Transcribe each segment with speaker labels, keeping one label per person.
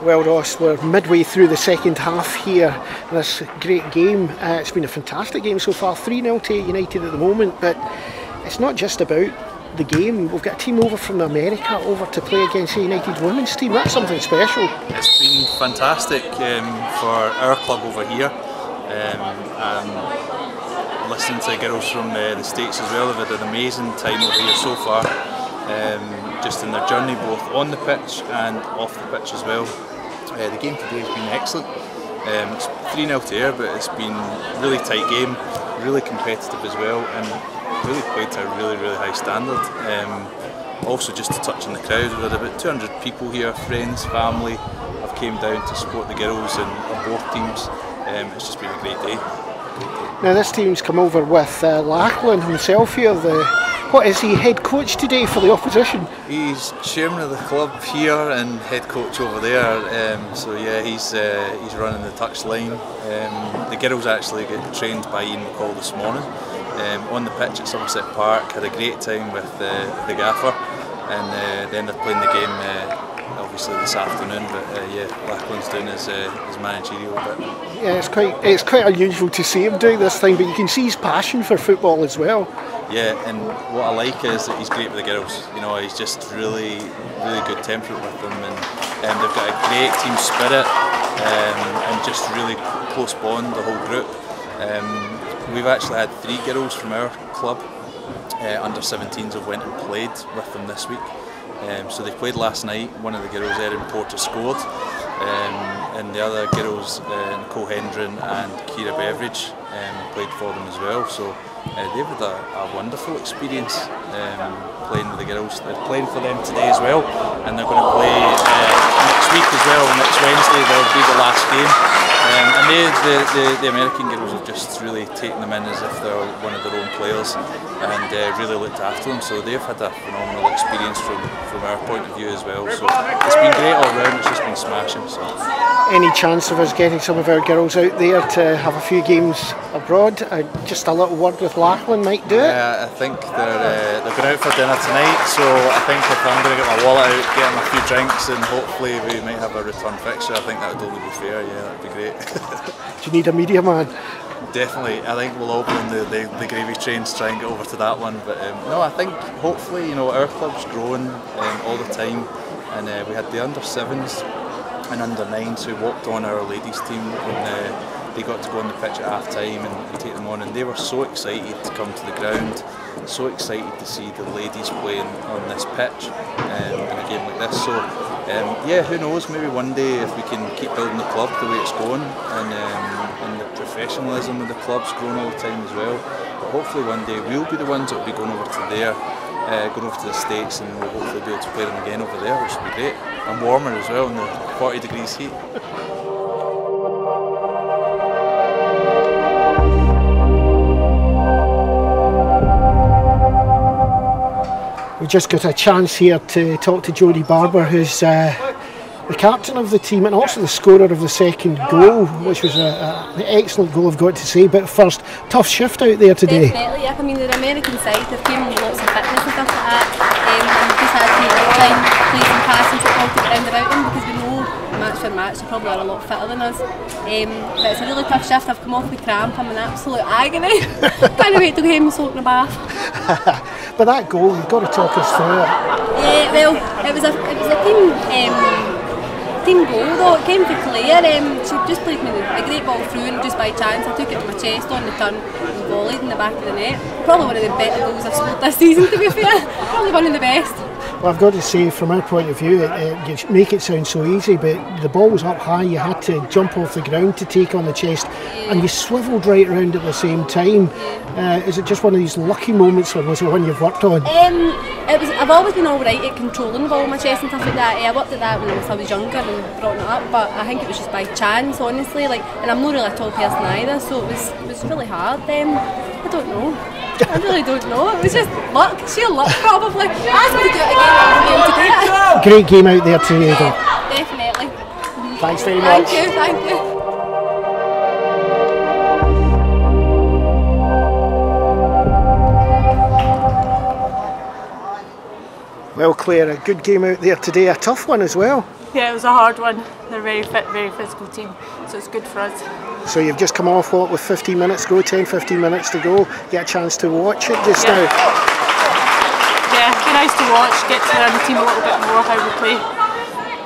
Speaker 1: Well, Ross, we're midway through the second half here in this great game. It's been a fantastic game so far, 3-0 to Ayr United at the moment, but it's not just about the game. We've got a team over from America over to play against Ayr United's women's team. That's something special.
Speaker 2: It's been fantastic for our club over here. Listening to girls from the States as well, they've had an amazing time over here so far. Just in their journey, both on the pitch and off the pitch as well. The game today has been excellent. It's 3-0 to Ayr, but it's been a really tight game, really competitive as well, and really played to a really high standard. Also, just to touch on the crowd, we've had about 200 people here, friends, family, have came down to support the girls and both teams. It's just been a great day.
Speaker 1: Now this team's come over with Lachlan himself here. What is he, head coach today for the opposition?
Speaker 2: He's chairman of the club here and head coach over there. So yeah, he's running the touchline. The girls actually get trained by Ian McCall this morning on the pitch at Somerset Park. Had a great time with the gaffer, and then they're playing the game obviously this afternoon. But yeah, Lachlan's doing his managerial bit.
Speaker 1: Yeah, it's quite unusual to see him doing this thing, but you can see his passion for football as well.
Speaker 2: Yeah, and what I like is that he's great with the girls. You know, he's just really good temperament with them, and they've got a great team spirit and just really close bond, the whole group. We've actually had 3 girls from our club, under 17s, have went and played with them this week. So they played last night. One of the girls, Erin Porter, scored, and the other girls, Nicole Hendren and Kira Beveridge, played for them as well. So they've had a wonderful experience playing with the girls. They're playing for them today as well, and they're going to play next week as well. Next Wednesday they'll be the last game. And the American girls have just really taken them in as if they're one of their own players, and really looked after them. So they've had a phenomenal experience from our point of view as well. So it's been great all round. It's just been smashing. So.
Speaker 1: Any chance of us getting some of our girls out there to have a few games abroad? Just a little word with Lachlan might do it.
Speaker 2: Yeah, I think they're going out for dinner tonight. So I think if I'm going to get my wallet out, get them a few drinks, and hopefully we might have a return fixture, I think that would only be fair. Yeah, that'd be great.
Speaker 1: Do you need a media man?
Speaker 2: Definitely. I think we'll all be on the gravy trains to try and get over to that one. But no, I think hopefully, you know, our club's growing all the time, and we had the under-7s and under-9s who walked on our ladies team when they got to go on the pitch at half-time and take them on, and they were so excited to come to the ground, so excited to see the ladies playing on this pitch in a game like this. So yeah, who knows, maybe one day if we can keep building the club the way it's going, and the professionalism of the club's growing all the time as well, but hopefully one day we'll be the ones that will be going over to there, going over to the States, and we'll hopefully be able to play them again over there, which will be great, and warmer as well in the 40 degrees heat.
Speaker 1: We just got a chance here to talk to Jodie Barber, who's the captain of the team and also the scorer of the second goal, which was an excellent goal, I've got to say. But first, tough shift out there today.
Speaker 3: Definitely, yeah. I mean, the American side, they've came with lots of fitness and stuff like that, and we've just had to take time, play some passing football to get round about them, because we know match for match they probably are a lot fitter than us. But it's a really tough shift. I've come off with cramp, I'm in absolute agony. Can't wait to go home and soak in a bath.
Speaker 1: But that goal, you've got to talk us through it.
Speaker 3: Yeah, well, it was a team goal though. It came for Claire. She just played me a great ball through, and just by chance I took it to my chest on the turn and volleyed in the back of the net. Probably one of the better goals I've scored this season, to be fair. Probably one of the best.
Speaker 1: Well, I've got to say, from our point of view, you make it sound so easy, but the ball was up high, you had to jump off the ground to take on the chest, and you swivelled right around at the same time. Is it just one of these lucky moments, or was it one you've worked on?
Speaker 3: I've always been alright at controlling the ball on my chest and stuff like that. I worked at that when I was younger and brought it up, but I think it was just by chance, honestly. And I'm not really a tall person either, so it was really hard. I don't know. I really don't know. It was just luck, sheer luck probably. I asked me to do it again, I was able to do it.
Speaker 1: Great game out there today, though.
Speaker 3: Definitely.
Speaker 1: Thanks very much.
Speaker 3: Thank you.
Speaker 1: Well, Claire, a good game out there today, a tough one as well.
Speaker 4: Yeah, it was a hard one. They're a very fit, very physical team, so it's good for us.
Speaker 1: So you've just come off what with 15 minutes to go, 10-15 minutes to go, get a chance to watch it just now.
Speaker 4: Yeah, it'd be nice to watch, get to learn the team a little bit more, how we play.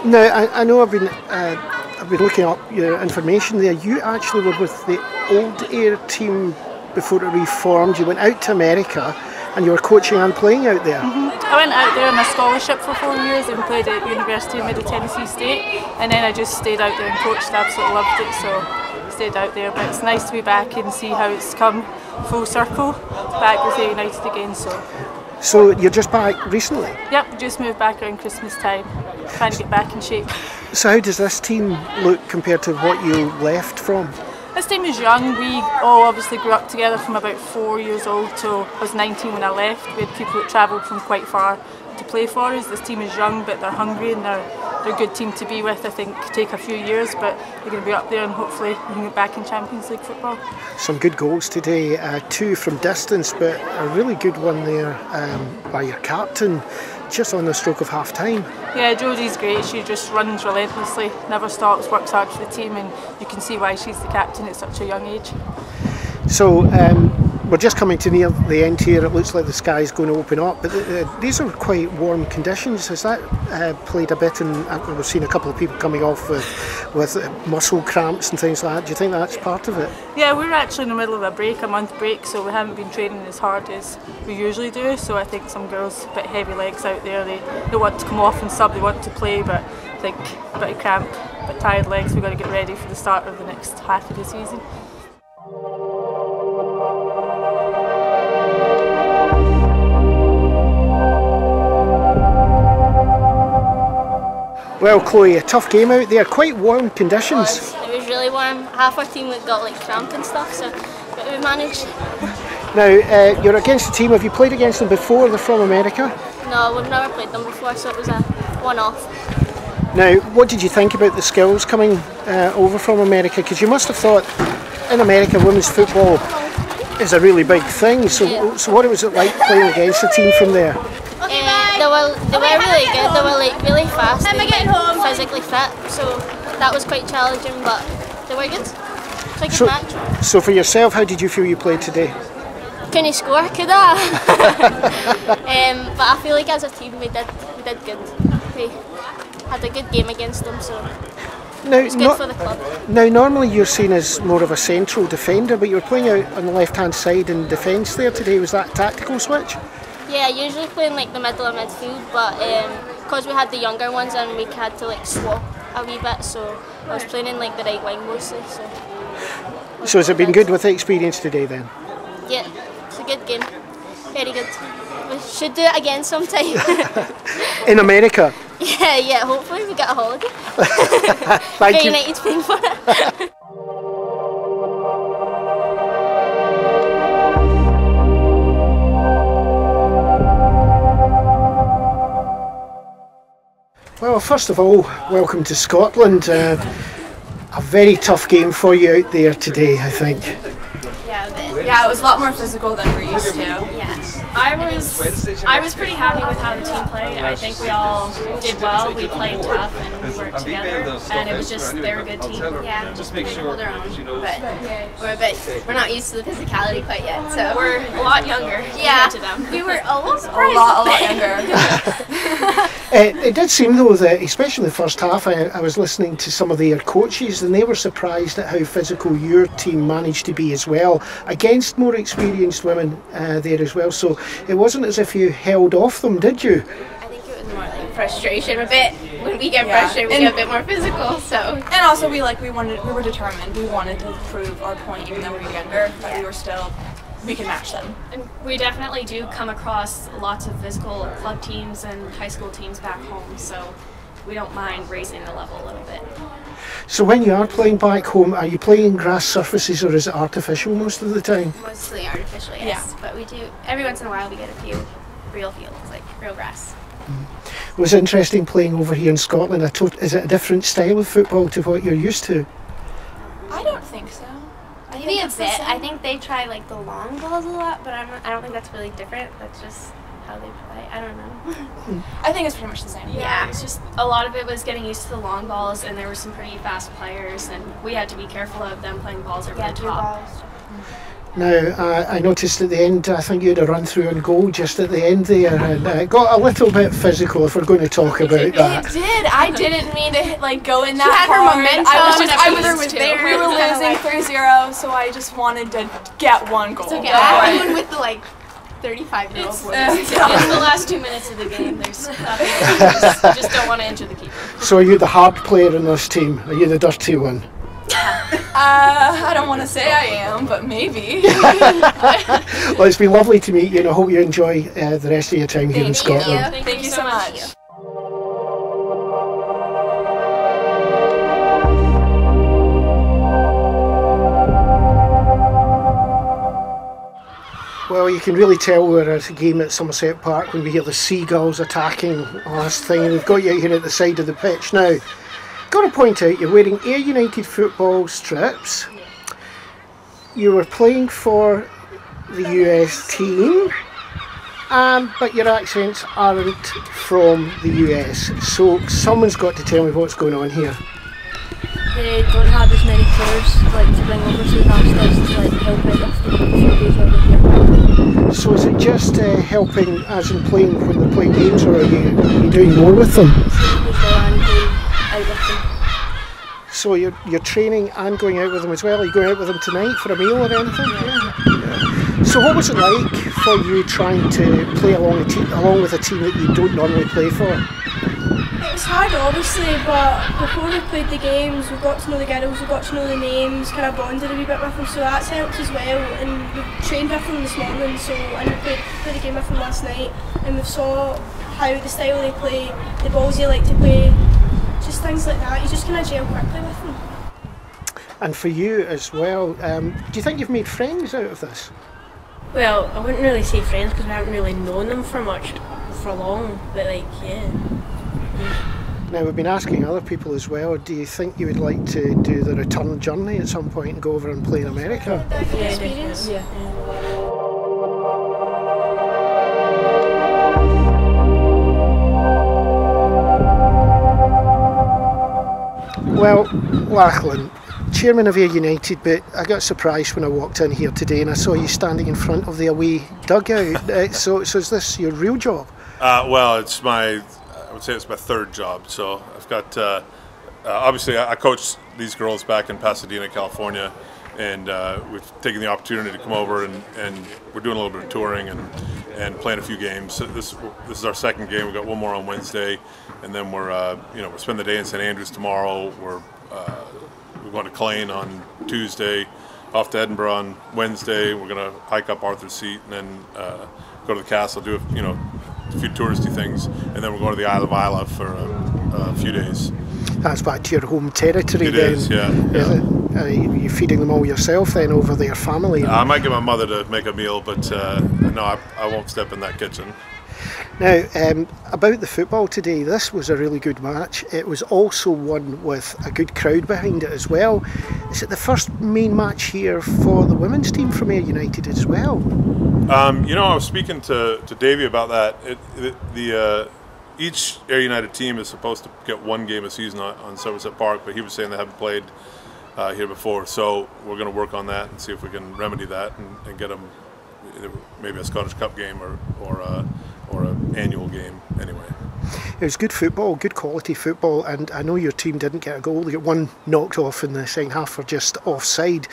Speaker 1: Now, I know I've been looking up your information there. You actually were with the old Ayr team before it reformed. You went out to America and you were coaching and playing out there.
Speaker 4: I went out there on a scholarship for 4 years and played at University of Middle Tennessee State, and then I just stayed out there and coached. Absolutely loved it, so I stayed out there. But it's nice to be back and see how it's come full circle, back with Ayr United again.
Speaker 1: So you're just back recently?
Speaker 4: Yep, we just moved back around Christmas time, trying to get back in shape.
Speaker 1: So how does this team look compared to what you left from?
Speaker 4: This team is young. We all obviously grew up together from about 4 years old till I was 19 when I left. We had people that travelled from quite far to play for us. This team is young, but they're hungry and they're a good team to be with. I think take a few years, but they're going to be up there and hopefully we can get back in Champions League football.
Speaker 1: Some good goals today, 2 from distance, but a really good one there by your captain, just on the stroke of half time.
Speaker 4: Yeah, Jodie's great. She just runs relentlessly, never stops, works hard for the team, and you can see why she's the captain at such a young age.
Speaker 1: So we're just coming to near the end here. It looks like the sky's going to open up, but these are quite warm conditions. Has that played a bit in? We've seen a couple of people coming off with muscle cramps and things like that. Do you think that's part of it?
Speaker 4: Yeah, we're actually in the middle of a month break, so we haven't been training as hard as we usually do. So I think some girls, a bit heavy legs out there, they want to come off and sub, they want to play, but I think a bit of cramp, a bit tired legs. We've got to get ready for the start of the next half of the season.
Speaker 1: Well, Chloe, a tough game out there, quite warm conditions.
Speaker 5: It was really warm. Half our team got like cramp and stuff, but we managed.
Speaker 1: Now, you're against the team. Have you played against them before? They're from America?
Speaker 5: No, we've never played them before, so it was a one-off.
Speaker 1: Now, what did you think about the skills coming over from America? Because you must have thought in America women's football is a really big thing. So, so what was it like playing against a team from there?
Speaker 5: They were really good. They were like really fast and like physically fit, so that was quite challenging, but they were good. It was a good match. So
Speaker 1: for yourself, how did you feel you played today?
Speaker 5: Couldn't score, could I? But I feel like as a team we did good. We had a good game against them, so it was good for the club.
Speaker 1: Now, normally you're seen as more of a central defender, but you were playing out on the left-hand side in defence there today. Was that a tactical switch?
Speaker 5: Yeah, I usually play in like the middle of midfield, but because we had the younger ones and we had to like swap a wee bit, so I was playing in like the right wing mostly. So
Speaker 1: has it been good with the experience today then?
Speaker 5: Yeah, it's a good game. Very good. We should do it again sometime.
Speaker 1: In America?
Speaker 5: Yeah, hopefully we get a holiday.
Speaker 1: Thank you.
Speaker 5: United's paying for it.
Speaker 1: Well, first of all, welcome to Scotland. A very tough game for you out there today, I think.
Speaker 6: Yeah, a bit. Yeah, it was a lot more physical than we're used to.
Speaker 5: Yeah.
Speaker 6: I was pretty happy with how the team played. I think we all did well. We played tough and we worked together, and it was just they're a good team.
Speaker 7: Yeah, they hold their own, but we're not used to the physicality quite yet. So
Speaker 6: we're a lot younger.
Speaker 7: Yeah,
Speaker 6: compared to them.
Speaker 7: We were a little surprised.
Speaker 6: A lot younger.
Speaker 1: It did seem though that, especially the first half, I was listening to some of their coaches and they were surprised at how physical your team managed to be as well, against more experienced women there as well. So it wasn't as if you held off them, did you?
Speaker 7: I think it was more like frustration a bit. When we get frustrated, we get a bit more physical. So
Speaker 6: and also we were determined. We wanted to prove our point, even though we were younger, that we can match them.
Speaker 8: And we definitely do come across lots of physical club teams and high school teams back home, so we don't mind raising the level a little bit.
Speaker 1: So when you are playing back home, are you playing grass surfaces or is it artificial most of the time?
Speaker 7: mostly artificial, yes. But we do, every once in a while we get a few real fields, like real grass.
Speaker 1: It was interesting playing over here in Scotland. Is it a different style of football to what you're used to?
Speaker 6: I don't think so.
Speaker 7: Maybe a bit. I think they try like the long balls a lot, but I don't think that's really different. That's just how they play. I don't know.
Speaker 9: I think it's pretty much the same.
Speaker 6: Yeah, it's just a lot of it was getting used to the long balls, and there were some pretty fast players, and we had to be careful of them playing balls over the top.
Speaker 1: Now, I noticed at the end, I think you had a run through and goal just at the end there, and it got a little bit physical if we're going to talk about that.
Speaker 9: It did. I didn't mean to like go in that
Speaker 7: had her
Speaker 9: hard.
Speaker 7: momentum.
Speaker 9: I was there. We were losing 3-0, so I just wanted to get one goal.
Speaker 7: It's okay. Everyone with the like 35-year-old
Speaker 6: It's the last 2 minutes of the game. There's nothing. Just don't want to enter the keeper.
Speaker 1: So are you the hard player in this team? Are you the dirty one?
Speaker 9: I don't want to say I am, but maybe.
Speaker 1: Well, it's been lovely to meet you, and I hope you enjoy the rest of your time here in Scotland.
Speaker 9: Thank you so much.
Speaker 1: Well, you can really tell we're at a game at Somerset Park when we hear the seagulls attacking last thing, and we've got you out here at the side of the pitch now. Got to point out, you're wearing Ayr United football strips. You were playing for the US team, but your accents aren't from the US. So someone's got to tell me what's going on here.
Speaker 3: They don't have as many players like to bring over, so we have started to like help out with them a few days over here.
Speaker 1: So is it just helping as in playing when they're playing games, or are you doing more with them? So you're training and going out with them as well? Are you going out with them tonight for a meal or anything? Yeah. So what was it like for you trying to play along with a team that you don't normally play for?
Speaker 10: It was hard obviously, but before we played the games we got to know the girls, we got to know the names, kind of bonded a wee bit with them, so that's helped as well, and we trained with them this morning, and we played the game with them last night, and we saw how the style they play, the balls they like to play, just things like that. You just kind of gel quickly with them.
Speaker 1: And for you as well, do you think you've made friends out of this?
Speaker 3: Well, I wouldn't really say friends because we haven't really known them for long, but like, yeah.
Speaker 1: Now we've been asking other people as well, do you think you would like to do the return journey at some point and go over and play in America?
Speaker 10: Experience.
Speaker 3: Yeah.
Speaker 1: Well, Lachlan, chairman of Ayr United, but I got surprised when I walked in here today and I saw you standing in front of the away dugout. So is this your real job?
Speaker 11: Well, I would say it's my third job. So I've got, obviously I coach these girls back in Pasadena, California, and we've taken the opportunity to come over and we're doing a little bit of touring and playing a few games. So this is our second game. We've got one more on Wednesday, and then we're spend the day in St. Andrews tomorrow. We're going to Clane on Tuesday, off to Edinburgh on Wednesday. We're going to hike up Arthur's Seat and then go to the castle, do a few touristy things, and then we're going to the Isle of Islay for a few days.
Speaker 1: That's back to your home territory.
Speaker 11: It
Speaker 1: then.
Speaker 11: is, yeah.
Speaker 1: Are you feeding them all yourself then over their family?
Speaker 11: I might get my mother to make a meal, but no, I won't step in that kitchen.
Speaker 1: Now, about the football today, this was a really good match. It was also one with a good crowd behind it as well. Is it the first main match here for the women's team from Ayr United as well?
Speaker 11: I was speaking to Davey about that. Each Ayr United team is supposed to get one game a season on Somerset Park, but he was saying they haven't played here before, so we're going to work on that and see if we can remedy that and get them maybe a Scottish Cup game or an annual game anyway.
Speaker 1: It was good football, good quality football, and I know your team didn't get a goal. They got one knocked off in the second half for just offside,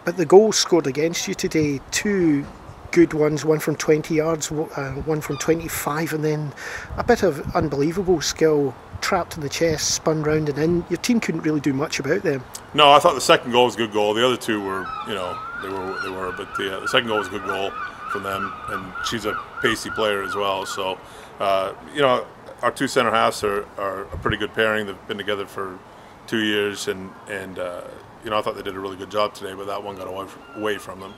Speaker 1: but the goals scored against you today, two good ones, one from 20 yards, one from 25, and then a bit of unbelievable skill, trapped in the chest, spun round and in. Your team couldn't really do much about them.
Speaker 11: No, I thought the second goal was a good goal. The other two were, they were, but the second goal was a good goal from them, and she's a pacey player as well. So, our two centre halves are a pretty good pairing. They've been together for 2 years, and I thought they did a really good job today, but that one got away from them.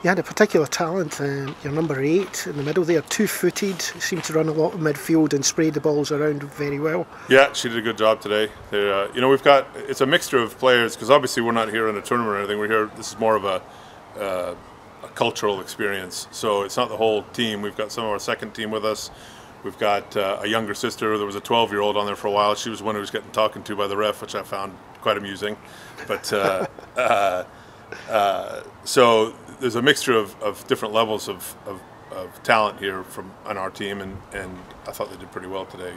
Speaker 1: You had a particular talent, your number 8 in the middle there, 2-footed, seemed to run a lot of midfield and sprayed the balls around very well.
Speaker 11: Yeah, she did a good job today. It's a mixture of players, because obviously we're not here in a tournament or anything. We're here, this is more of a a cultural experience. So it's not the whole team. We've got some of our second team with us. We've got a younger sister. There was a 12-year-old on there for a while. She was the one who was getting talked to by the ref, which I found quite amusing. But so there's a mixture of different levels of talent here on our team, and I thought they did pretty well today.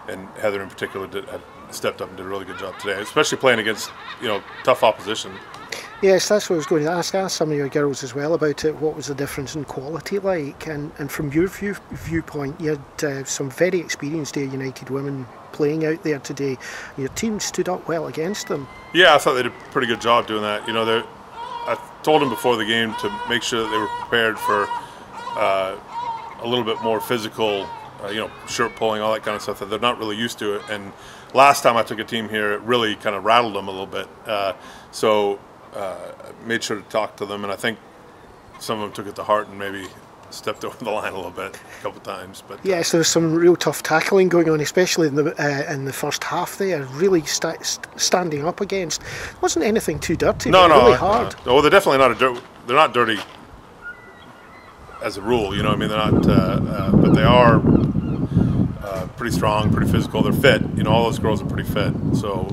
Speaker 11: And Heather in particular had stepped up and did a really good job today, especially playing against tough opposition.
Speaker 1: Yes, that's what I was going to ask some of your girls as well about it. What was the difference in quality like? And from your viewpoint, you had some very experienced Ayr United women playing out there today. Your team stood up well against them.
Speaker 11: Yeah, I thought they did a pretty good job doing that. I told them before the game to make sure that they were prepared for a little bit more physical, shirt pulling, all that kind of stuff that they're not really used to it. And last time I took a team here, it really kind of rattled them a little bit. So made sure to talk to them, and I think some of them took it to heart and maybe stepped over the line a little bit a couple of times. But
Speaker 1: yes, there was some real tough tackling going on, especially in the first half there. Really standing up against. It wasn't anything too dirty.
Speaker 11: No,
Speaker 1: really hard.
Speaker 11: No, they're definitely not they're not dirty as a rule. They're not, but they are pretty strong, pretty physical. They're fit. All those girls are pretty fit. So.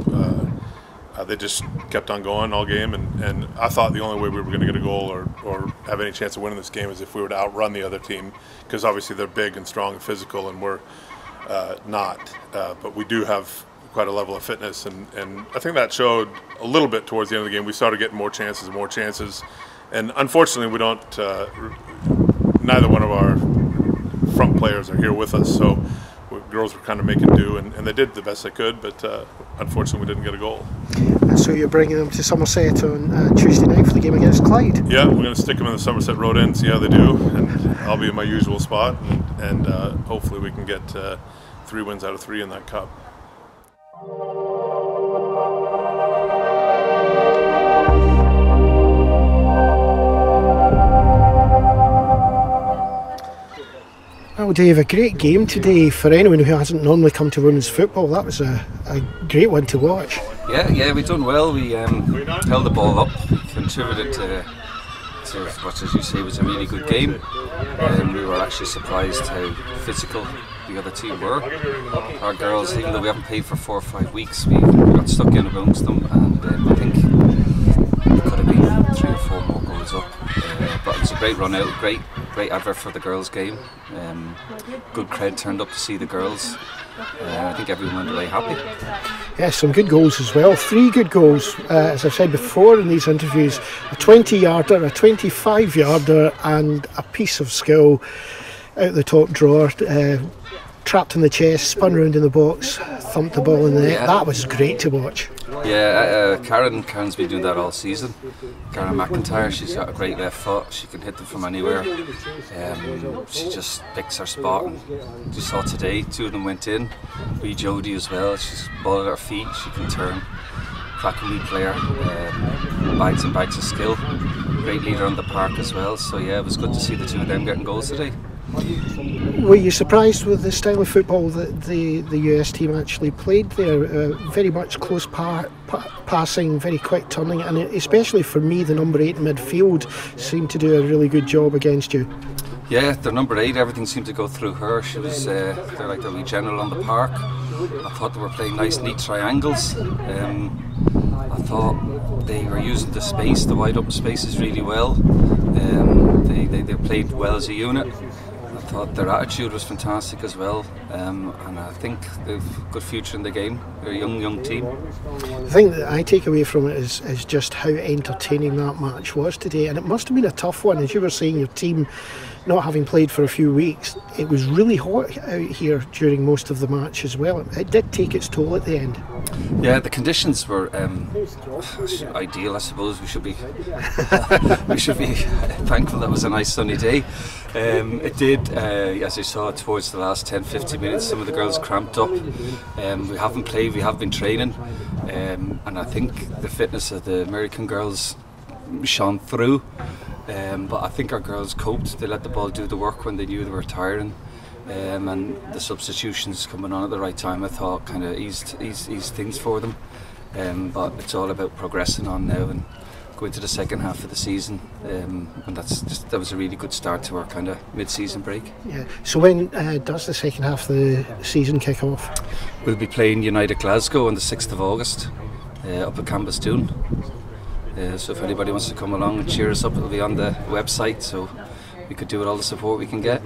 Speaker 11: They just kept on going all game, and I thought the only way we were going to get a goal or have any chance of winning this game is if we were to outrun the other team, because obviously they're big and strong and physical, and we're not. But we do have quite a level of fitness, and I think that showed a little bit towards the end of the game. We started getting more chances, and unfortunately we don't. Neither one of our front players are here with us, so. Girls were kind of making do, and they did the best they could, but unfortunately we didn't get a goal.
Speaker 1: And so you're bringing them to Somerset on Tuesday night for the game against Clyde?
Speaker 11: Yeah, we're going to stick them in the Somerset Road end, see how they do, and I'll be in my usual spot, and hopefully we can get 3 wins out of 3 in that cup.
Speaker 1: Well, Dave, a great game today for anyone who hasn't normally come to women's football. That was a great one to watch.
Speaker 12: Yeah, we done well. We held the ball up, we contributed to what, as you say, was a really good game. We were actually surprised how physical the other team were. Our girls, even though we haven't played for 4 or 5 weeks, we got stuck in amongst them, and I think it could have been 3 or 4 more goals up. But it was a great run out, great advert for the girls' game. Good crowd turned up to see the girls. I think everyone went away happy.
Speaker 1: Yeah, some good goals as well. 3 good goals, as I've said before in these interviews. A 20-yarder, a 25-yarder, and a piece of skill out the top drawer. Trapped in the chest, spun round in the box, thumped the ball in the net. Yeah. That was great to watch.
Speaker 12: Yeah, Karen's been doing that all season. Karen McIntyre, she's got a great left foot. She can hit them from anywhere. She just picks her spot. And you saw today, 2 of them went in. Wee Jodie as well. She's ball at her feet. She can turn. Cracking wee player. Bags and bags of skill. Great leader on the park as well. So yeah, it was good to see the 2 of them getting goals today.
Speaker 1: Were you surprised with the style of football that the US team actually played there? Very much close passing, very quick turning, and especially for me, the number 8 midfield seemed to do a really good job against you.
Speaker 12: Yeah, the number 8, everything seemed to go through her. She was they're like the wee general on the park. I thought they were playing nice, neat triangles. I thought they were using the space, the wide open spaces really well. They played well as a unit. I thought their attitude was fantastic as well, and I think they've a good future in the game. They're a young team.
Speaker 1: The thing that I take away from it is just how entertaining that match was today, and it must have been a tough one. As you were saying, your team not having played for a few weeks, it was really hot out here during most of the match as well. It did take its toll at the end.
Speaker 12: Yeah, the conditions were ideal, I suppose. We should be thankful that it was a nice sunny day. It did, as you saw towards the last 10-15 minutes, some of the girls cramped up. We haven't played, we have been training, and I think the fitness of the American girls shone through. But I think our girls coped. They let the ball do the work when they knew they were tiring, and the substitutions coming on at the right time, I thought, kind of eased things for them. But it's all about progressing on now and go into the second half of the season, and that was a really good start to our kind of mid-season break.
Speaker 1: Yeah. So when does the second half of the season kick off?
Speaker 12: We'll be playing United Glasgow on the 6th of August up at Cambastoon. So if anybody wants to come along and cheer us up, it'll be on the website, so we could do with all the support we can get.